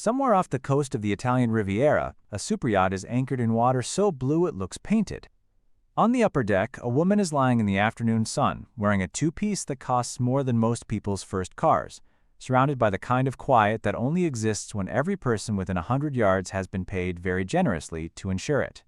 Somewhere off the coast of the Italian Riviera, a superyacht is anchored in water so blue it looks painted. On the upper deck, a woman is lying in the afternoon sun, wearing a two-piece that costs more than most people's first cars, surrounded by the kind of quiet that only exists when every person within 100 yards has been paid very generously to ensure it.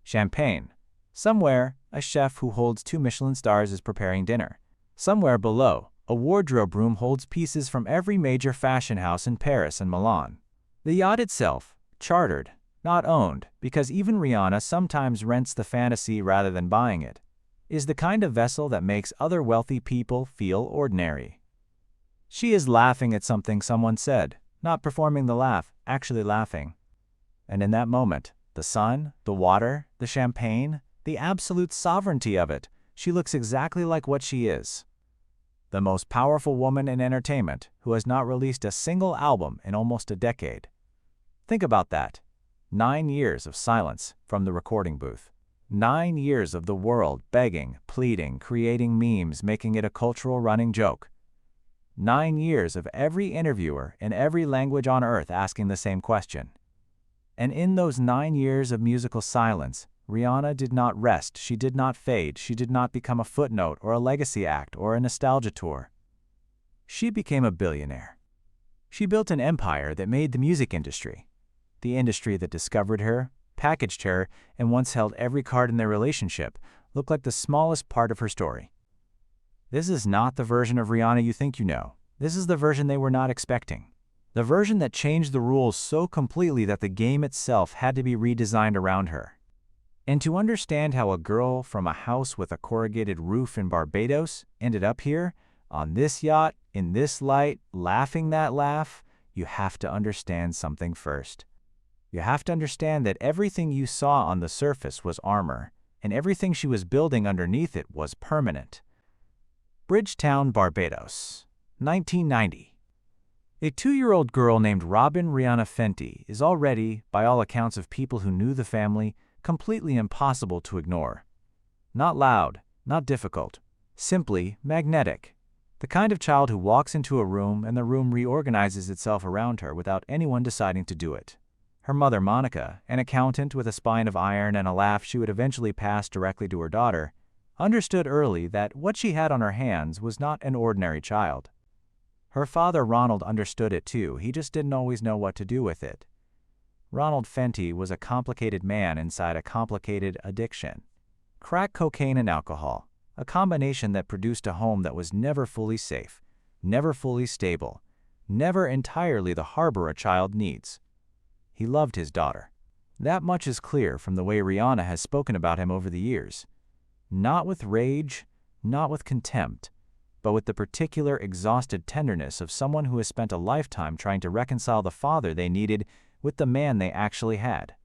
Champagne. Somewhere, a chef who holds 2 Michelin stars is preparing dinner. Somewhere below, a wardrobe room holds pieces from every major fashion house in Paris and Milan. The yacht itself, chartered, not owned, because even Rihanna sometimes rents the fantasy rather than buying it, is the kind of vessel that makes other wealthy people feel ordinary. She is laughing at something someone said, not performing the laugh, actually laughing. And in that moment, the sun, the water, the champagne, the absolute sovereignty of it, she looks exactly like what she is. The most powerful woman in entertainment who has not released a single album in almost a decade. Think about that. 9 years of silence from the recording booth. 9 years of the world begging, pleading, creating memes, making it a cultural running joke. 9 years of every interviewer in every language on earth asking the same question. And in those 9 years of musical silence, Rihanna did not rest, she did not fade, she did not become a footnote or a legacy act or a nostalgia tour. She became a billionaire. She built an empire that made the music industry, the industry that discovered her, packaged her, and once held every card in their relationship, look like the smallest part of her story. This is not the version of Rihanna you think you know. This is the version they were not expecting. The version that changed the rules so completely that the game itself had to be redesigned around her. And to understand how a girl from a house with a corrugated roof in Barbados ended up here, on this yacht, in this light, laughing that laugh, you have to understand something first. You have to understand that everything you saw on the surface was armor, and everything she was building underneath it was permanent. Bridgetown, Barbados, 1990. A 2-year-old girl named Rihanna Fenty is already, by all accounts of people who knew the family, completely impossible to ignore. Not loud, not difficult, simply magnetic. The kind of child who walks into a room and the room reorganizes itself around her without anyone deciding to do it. Her mother, Monica, an accountant with a spine of iron and a laugh she would eventually pass directly to her daughter, understood early that what she had on her hands was not an ordinary child. Her father, Ronald, understood it too, he just didn't always know what to do with it. Ronald Fenty was a complicated man inside a complicated addiction. Crack cocaine and alcohol, a combination that produced a home that was never fully safe, never fully stable, never entirely the harbor a child needs. He loved his daughter. That much is clear from the way Rihanna has spoken about him over the years. Not with rage, not with contempt, but with the particular exhausted tenderness of someone who has spent a lifetime trying to reconcile the father they needed with the man they actually had.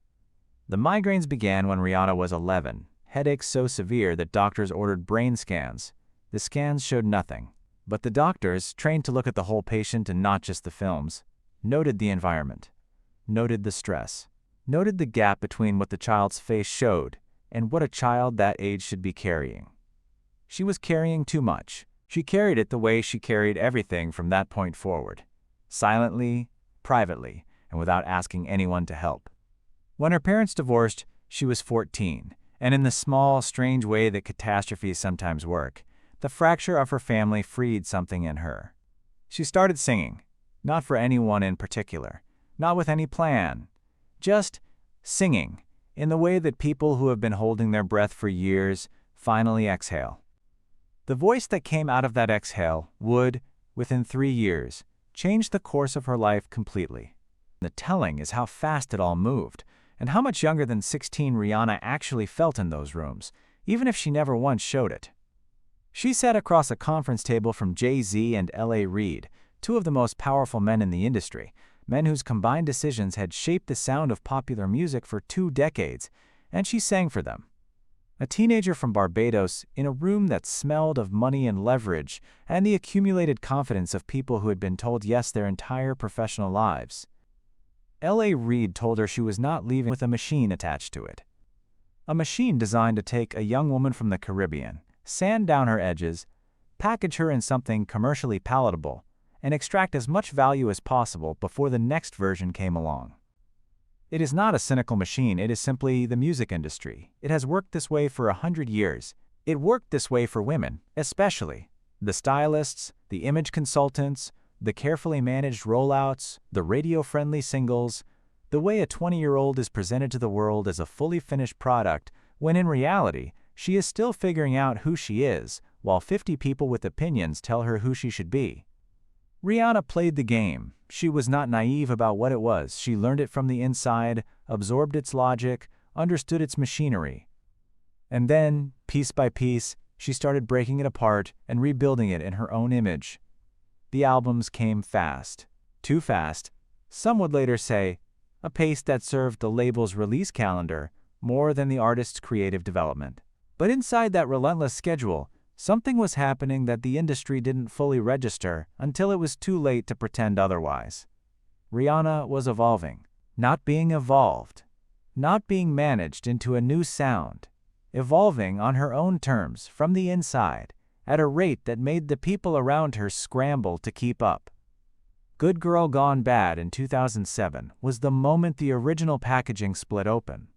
The migraines began when Rihanna was 11, headaches so severe that doctors ordered brain scans. The scans showed nothing, but the doctors, trained to look at the whole patient and not just the films, noted the environment, noted the stress, noted the gap between what the child's face showed and what a child that age should be carrying. She was carrying too much. She carried it the way she carried everything from that point forward, silently, privately, and without asking anyone to help. When her parents divorced, she was 14, and in the small, strange way that catastrophes sometimes work, the fracture of her family freed something in her. She started singing, not for anyone in particular, not with any plan, just singing, in the way that people who have been holding their breath for years finally exhale. The voice that came out of that exhale would, within 3 years, change the course of her life completely. The telling is how fast it all moved, and how much younger than 16 Rihanna actually felt in those rooms, even if she never once showed it. She sat across a conference table from Jay-Z and L.A. Reid, 2 of the most powerful men in the industry, men whose combined decisions had shaped the sound of popular music for 2 decades, and she sang for them. A teenager from Barbados in a room that smelled of money and leverage and the accumulated confidence of people who had been told yes their entire professional lives. L.A. Reid told her she was not leaving with a machine attached to it. A machine designed to take a young woman from the Caribbean, sand down her edges, package her in something commercially palatable, and extract as much value as possible before the next version came along. It is not a cynical machine, it is simply the music industry. It has worked this way for 100 years. It worked this way for women, especially. The stylists, the image consultants, the carefully managed rollouts, the radio-friendly singles, the way a 20-year-old is presented to the world as a fully finished product, when in reality, she is still figuring out who she is, while 50 people with opinions tell her who she should be. Rihanna played the game. She was not naive about what it was. She learned it from the inside, absorbed its logic, understood its machinery. And then, piece by piece, she started breaking it apart and rebuilding it in her own image. The albums came fast. Too fast. Some would later say, a pace that served the label's release calendar more than the artist's creative development. But inside that relentless schedule, something was happening that the industry didn't fully register until it was too late to pretend otherwise. Rihanna was evolving, not being evolved, not being managed into a new sound, evolving on her own terms from the inside at a rate that made the people around her scramble to keep up. Good Girl Gone Bad in 2007 was the moment the original packaging split open.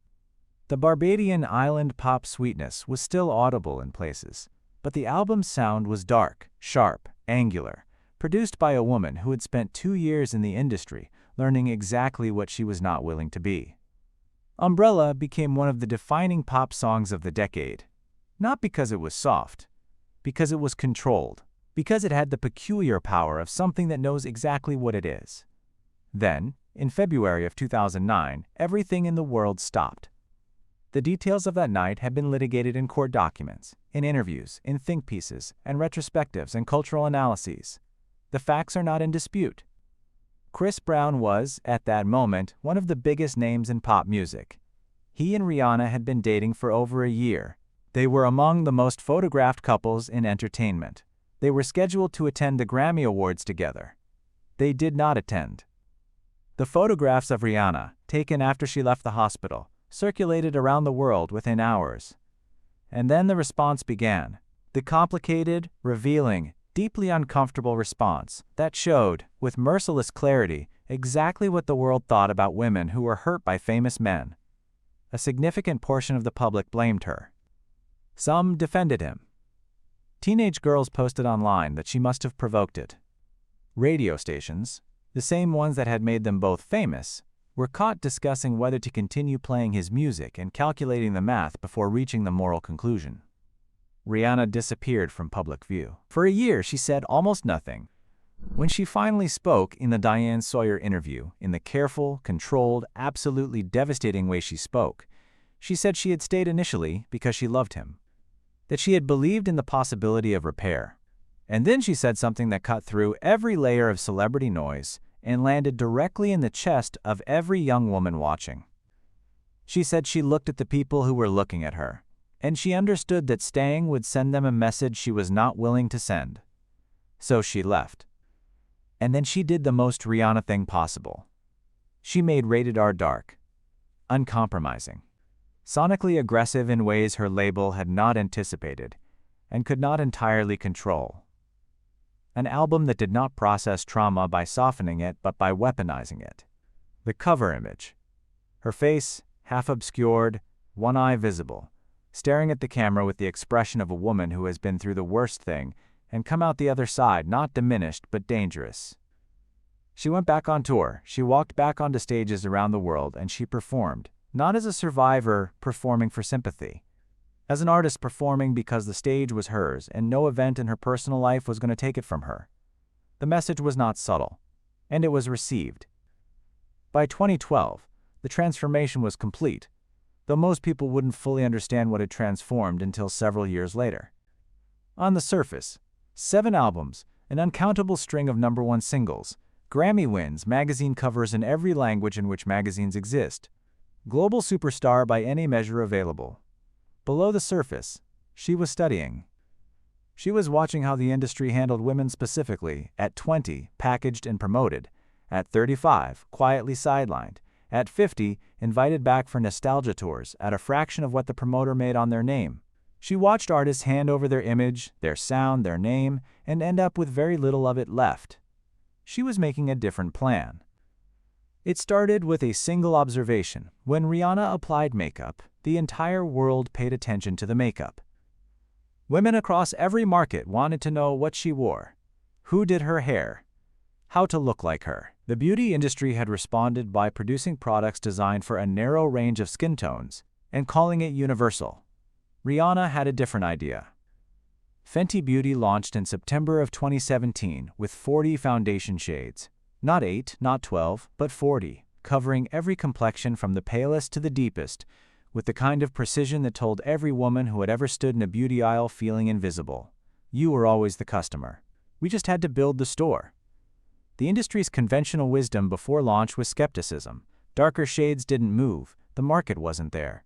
The Barbadian island pop sweetness was still audible in places, but the album's sound was dark, sharp, angular, produced by a woman who had spent 2 years in the industry learning exactly what she was not willing to be. Umbrella became one of the defining pop songs of the decade, not because it was soft, because it was controlled, because it had the peculiar power of something that knows exactly what it is. Then, in February of 2009, everything in the world stopped. The details of that night have been litigated in court documents, in interviews, in think pieces, and retrospectives and cultural analyses. The facts are not in dispute. Chris Brown was, at that moment, one of the biggest names in pop music. He and Rihanna had been dating for over a year. They were among the most photographed couples in entertainment. They were scheduled to attend the Grammy Awards together. They did not attend. The photographs of Rihanna, taken after she left the hospital, circulated around the world within hours. And then the response began. The complicated, revealing, deeply uncomfortable response that showed, with merciless clarity, exactly what the world thought about women who were hurt by famous men. A significant portion of the public blamed her. Some defended him. Teenage girls posted online that she must have provoked it. Radio stations, the same ones that had made them both famous, were caught discussing whether to continue playing his music and calculating the math before reaching the moral conclusion. Rihanna disappeared from public view. For a year, she said almost nothing. When she finally spoke in the Diane Sawyer interview, in the careful, controlled, absolutely devastating way she spoke, she said she had stayed initially because she loved him, that she had believed in the possibility of repair. And then she said something that cut through every layer of celebrity noise and landed directly in the chest of every young woman watching. She said she looked at the people who were looking at her, and she understood that staying would send them a message she was not willing to send. So she left. And then she did the most Rihanna thing possible. She made Rated R dark, uncompromising, sonically aggressive in ways her label had not anticipated and could not entirely control. An album that did not process trauma by softening it but by weaponizing it. The cover image. Her face, half obscured, one eye visible, staring at the camera with the expression of a woman who has been through the worst thing and come out the other side not diminished but dangerous. She went back on tour, she walked back onto stages around the world, and she performed, not as a survivor performing for sympathy, as an artist performing because the stage was hers and no event in her personal life was going to take it from her. The message was not subtle, and it was received. By 2012, the transformation was complete, though most people wouldn't fully understand what had transformed until several years later. On the surface, 7 albums, an uncountable string of #1 singles, Grammy wins, magazine covers in every language in which magazines exist, global superstar by any measure available. Below the surface, she was studying. She was watching how the industry handled women specifically, at 20, packaged and promoted, at 35, quietly sidelined, at 50, invited back for nostalgia tours at a fraction of what the promoter made on their name. She watched artists hand over their image, their sound, their name, and end up with very little of it left. she was making a different plan. It started with a single observation. When Rihanna applied makeup, the entire world paid attention to the makeup. Women across every market wanted to know what she wore, who did her hair, how to look like her. The beauty industry had responded by producing products designed for a narrow range of skin tones and calling it universal. Rihanna had a different idea. Fenty Beauty launched in September of 2017 with 40 foundation shades. Not 8, not 12, but 40, covering every complexion from the palest to the deepest, with the kind of precision that told every woman who had ever stood in a beauty aisle feeling invisible, "You were always the customer. We just had to build the store." The industry's conventional wisdom before launch was skepticism. Darker shades didn't move, the market wasn't there.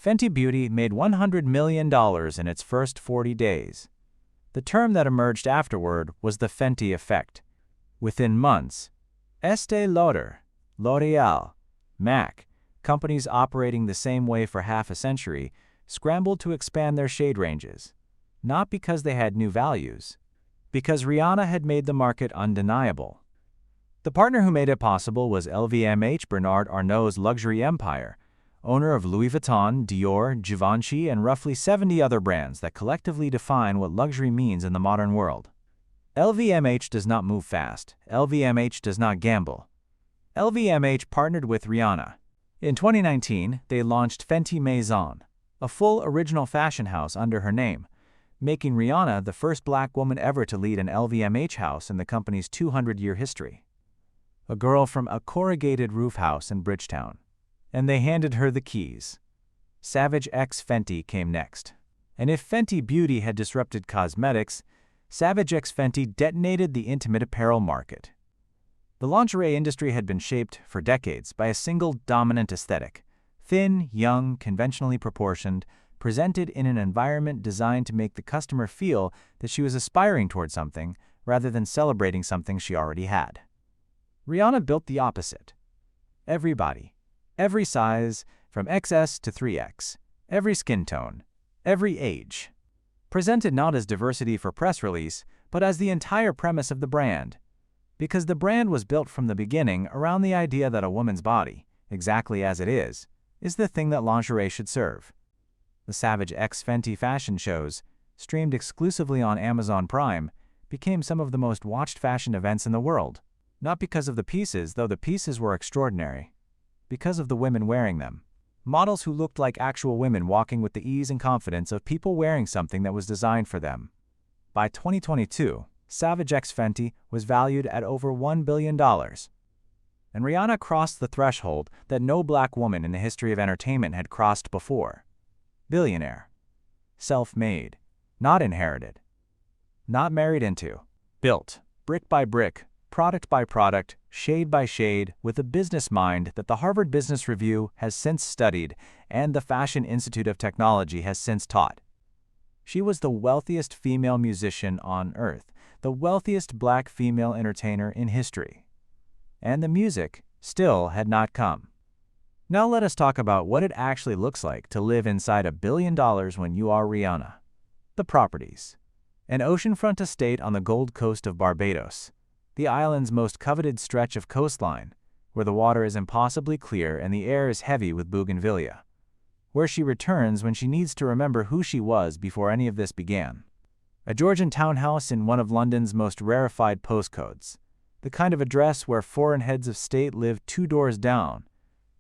Fenty Beauty made $100 million in its first 40 days. The term that emerged afterward was the Fenty effect. Within months, Estée Lauder, L'Oréal, MAC, companies operating the same way for half a century, scrambled to expand their shade ranges. Not because they had new values, because Rihanna had made the market undeniable. The partner who made it possible was LVMH, Bernard Arnault's luxury empire, owner of Louis Vuitton, Dior, Givenchy, and roughly 70 other brands that collectively define what luxury means in the modern world. LVMH does not move fast. LVMH does not gamble. LVMH partnered with Rihanna. In 2019, they launched Fenty Maison, a full original fashion house under her name, making Rihanna the first black woman ever to lead an LVMH house in the company's 200-year history. A girl from a corrugated roof house in Bridgetown. And they handed her the keys. Savage X Fenty came next. And if Fenty Beauty had disrupted cosmetics, Savage X Fenty detonated the intimate apparel market. The lingerie industry had been shaped for decades by a single dominant aesthetic: thin, young, conventionally proportioned, presented in an environment designed to make the customer feel that she was aspiring toward something rather than celebrating something she already had. Rihanna built the opposite. Every body, every size, from XS to 3X, every skin tone, every age. Presented not as diversity for press release, but as the entire premise of the brand. Because the brand was built from the beginning around the idea that a woman's body, exactly as it is the thing that lingerie should serve. The Savage X Fenty fashion shows, streamed exclusively on Amazon Prime, became some of the most watched fashion events in the world. Not because of the pieces, though the pieces were extraordinary. Because of the women wearing them. Models who looked like actual women walking with the ease and confidence of people wearing something that was designed for them. By 2022, Savage X Fenty was valued at over $1 billion. And Rihanna crossed the threshold that no black woman in the history of entertainment had crossed before. Billionaire. Self-made. Not inherited. Not married into. Built, brick by brick, product by product, shade by shade, with a business mind that the Harvard Business Review has since studied and the Fashion Institute of Technology has since taught. She was the wealthiest female musician on earth, the wealthiest black female entertainer in history. And the music still had not come. Now let us talk about what it actually looks like to live inside $1 billion when you are Rihanna. The properties. An oceanfront estate on the Gold Coast of Barbados, the island's most coveted stretch of coastline, where the water is impossibly clear and the air is heavy with bougainvillea. Where she returns when she needs to remember who she was before any of this began. A Georgian townhouse in one of London's most rarefied postcodes. The kind of address where foreign heads of state live 2 doors down,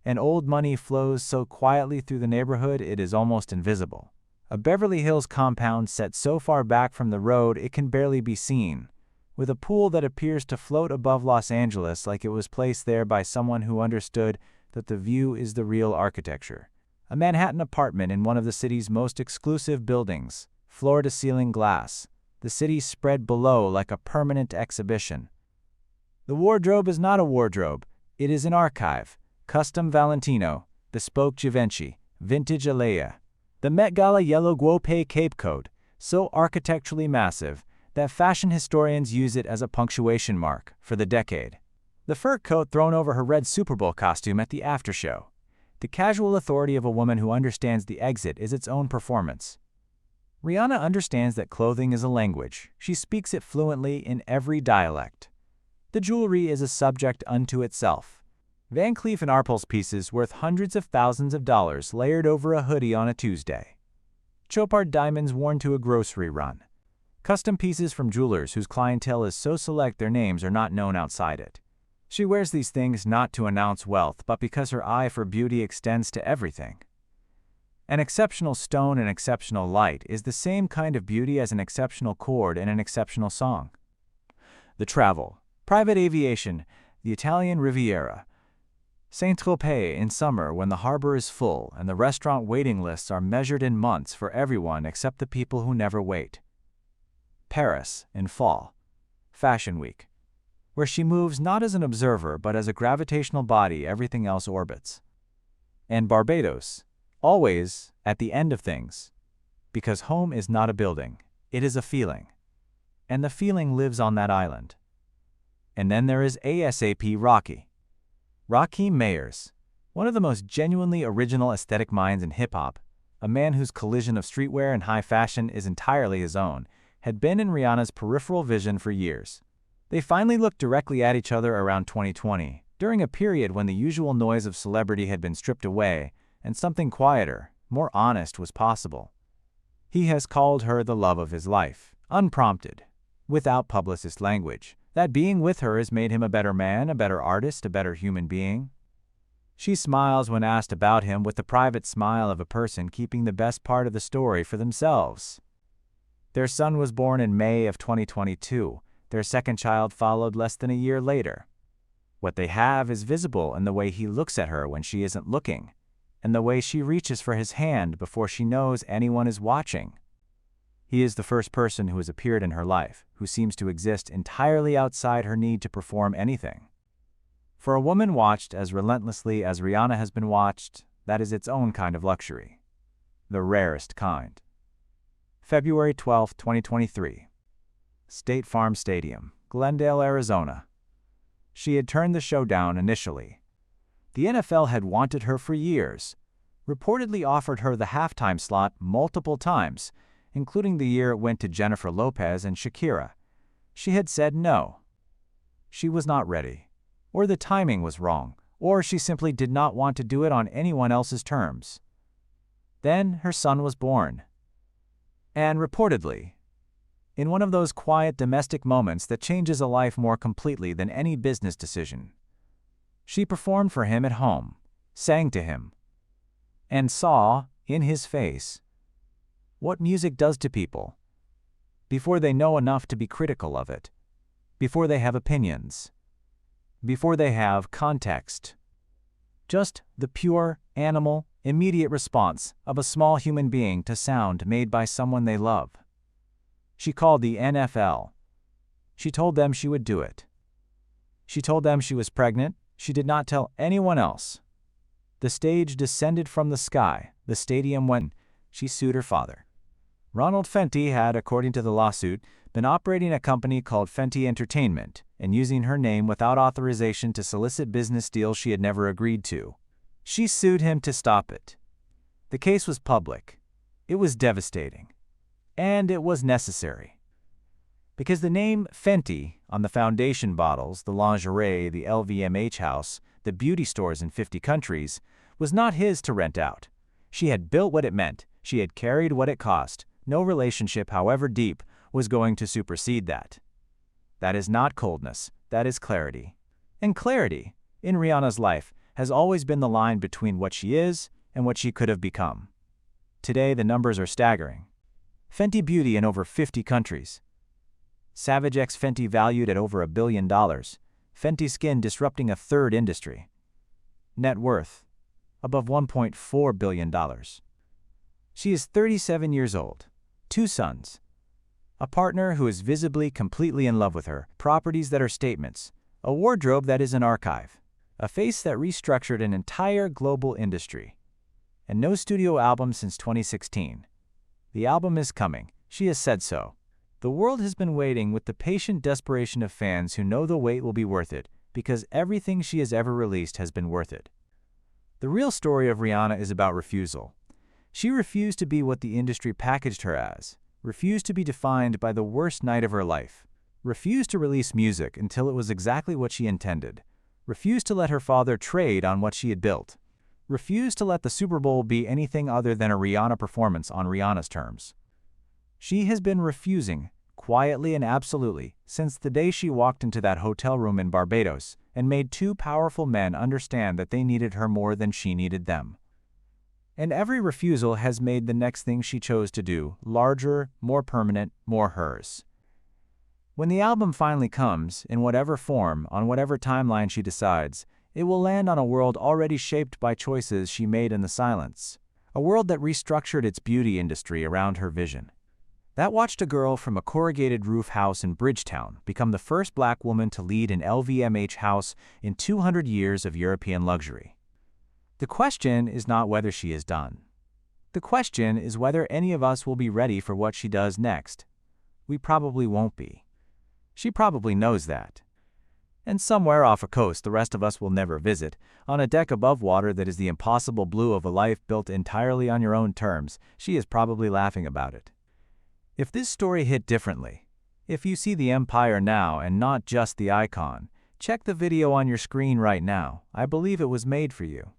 and old money flows so quietly through the neighborhood it is almost invisible. A Beverly Hills compound set so far back from the road it can barely be seen, with a pool that appears to float above Los Angeles like it was placed there by someone who understood that the view is the real architecture. A Manhattan apartment in one of the city's most exclusive buildings, floor-to-ceiling glass, the city spread below like a permanent exhibition. The wardrobe is not a wardrobe, it is an archive, custom Valentino, bespoke Givenchy, vintage Alea. The Met Gala yellow guope cape coat, so architecturally massive that fashion historians use it as a punctuation mark for the decade. The fur coat thrown over her red Super Bowl costume at the after-show. The casual authority of a woman who understands the exit is its own performance. Rihanna understands that clothing is a language. She speaks it fluently in every dialect. The jewelry is a subject unto itself. Van Cleef & Arpels pieces worth hundreds of thousands of dollars layered over a hoodie on a Tuesday. Chopard diamonds worn to a grocery run. Custom pieces from jewelers whose clientele is so select their names are not known outside it. She wears these things not to announce wealth, but because her eye for beauty extends to everything. An exceptional stone and exceptional light is the same kind of beauty as an exceptional chord and an exceptional song. The travel, private aviation, the Italian Riviera, Saint-Tropez in summer when the harbor is full and the restaurant waiting lists are measured in months for everyone except the people who never wait. Paris in fall, Fashion Week, where she moves not as an observer but as a gravitational body everything else orbits. And Barbados, always at the end of things, because home is not a building, it is a feeling. And the feeling lives on that island. And then there is ASAP Rocky. Rakim Mayers, one of the most genuinely original aesthetic minds in hip-hop, a man whose collision of streetwear and high fashion is entirely his own, had been in Rihanna's peripheral vision for years. They finally looked directly at each other around 2020, during a period when the usual noise of celebrity had been stripped away and something quieter, more honest was possible. He has called her the love of his life, unprompted, without publicist language. That being with her has made him a better man, a better artist, a better human being. She smiles when asked about him with the private smile of a person keeping the best part of the story for themselves. Their son was born in May of 2022. Their second child followed less than a year later. What they have is visible in the way he looks at her when she isn't looking, and the way she reaches for his hand before she knows anyone is watching. He is the first person who has appeared in her life, who seems to exist entirely outside her need to perform anything. For a woman watched as relentlessly as Rihanna has been watched, that is its own kind of luxury. The rarest kind. February 12, 2023. State Farm Stadium, Glendale, Arizona. She had turned the show down initially. The NFL had wanted her for years, reportedly offered her the halftime slot multiple times, including the year it went to Jennifer Lopez and Shakira. She had said no. She was not ready, or the timing was wrong, or she simply did not want to do it on anyone else's terms. Then her son was born. And reportedly, in one of those quiet domestic moments that changes a life more completely than any business decision, she performed for him at home, sang to him, and saw, in his face, what music does to people, before they know enough to be critical of it, before they have opinions, before they have context. Just the pure, animal, immediate response of a small human being to sound made by someone they love. She called the NFL. She told them she would do it. She told them she was pregnant. She did not tell anyone else. The stage descended from the sky. The stadium went. She sued her father. Ronald Fenty had, according to the lawsuit, been operating a company called Fenty Entertainment and using her name without authorization to solicit business deals she had never agreed to. She sued him to stop it. The case was public. It was devastating. And it was necessary. Because the name Fenty on the foundation bottles, the lingerie, the LVMH house, the beauty stores in 50 countries, was not his to rent out. She had built what it meant. She had carried what it cost. No relationship, however deep, was going to supersede that. That is not coldness. That is clarity. And clarity, in Rihanna's life, has always been the line between what she is and what she could have become. Today, the numbers are staggering. Fenty Beauty in over 50 countries. Savage X Fenty valued at over $1 billion. Fenty Skin disrupting a third industry. Net worth, above $1.4 billion. She is 37 years old, 2 sons, a partner who is visibly completely in love with her, properties that are statements, a wardrobe that is an archive, a face that restructured an entire global industry, and no studio album since 2016. The album is coming. She has said so. The world has been waiting with the patient desperation of fans who know the wait will be worth it because everything she has ever released has been worth it. The real story of Rihanna is about refusal. She refused to be what the industry packaged her as, refused to be defined by the worst night of her life, refused to release music until it was exactly what she intended, refused to let her father trade on what she had built, refused to let the Super Bowl be anything other than a Rihanna performance on Rihanna's terms. She has been refusing, quietly and absolutely, since the day she walked into that hotel room in Barbados and made two powerful men understand that they needed her more than she needed them. And every refusal has made the next thing she chose to do larger, more permanent, more hers. When the album finally comes, in whatever form, on whatever timeline she decides, it will land on a world already shaped by choices she made in the silence, a world that restructured its beauty industry around her vision. That watched a girl from a corrugated roof house in Bridgetown become the first black woman to lead an LVMH house in 200 years of European luxury. The question is not whether she is done. The question is whether any of us will be ready for what she does next. We probably won't be. She probably knows that. And somewhere off a coast the rest of us will never visit, on a deck above water that is the impossible blue of a life built entirely on your own terms, she is probably laughing about it. If this story hit differently, if you see the empire now and not just the icon, check the video on your screen right now. I believe it was made for you.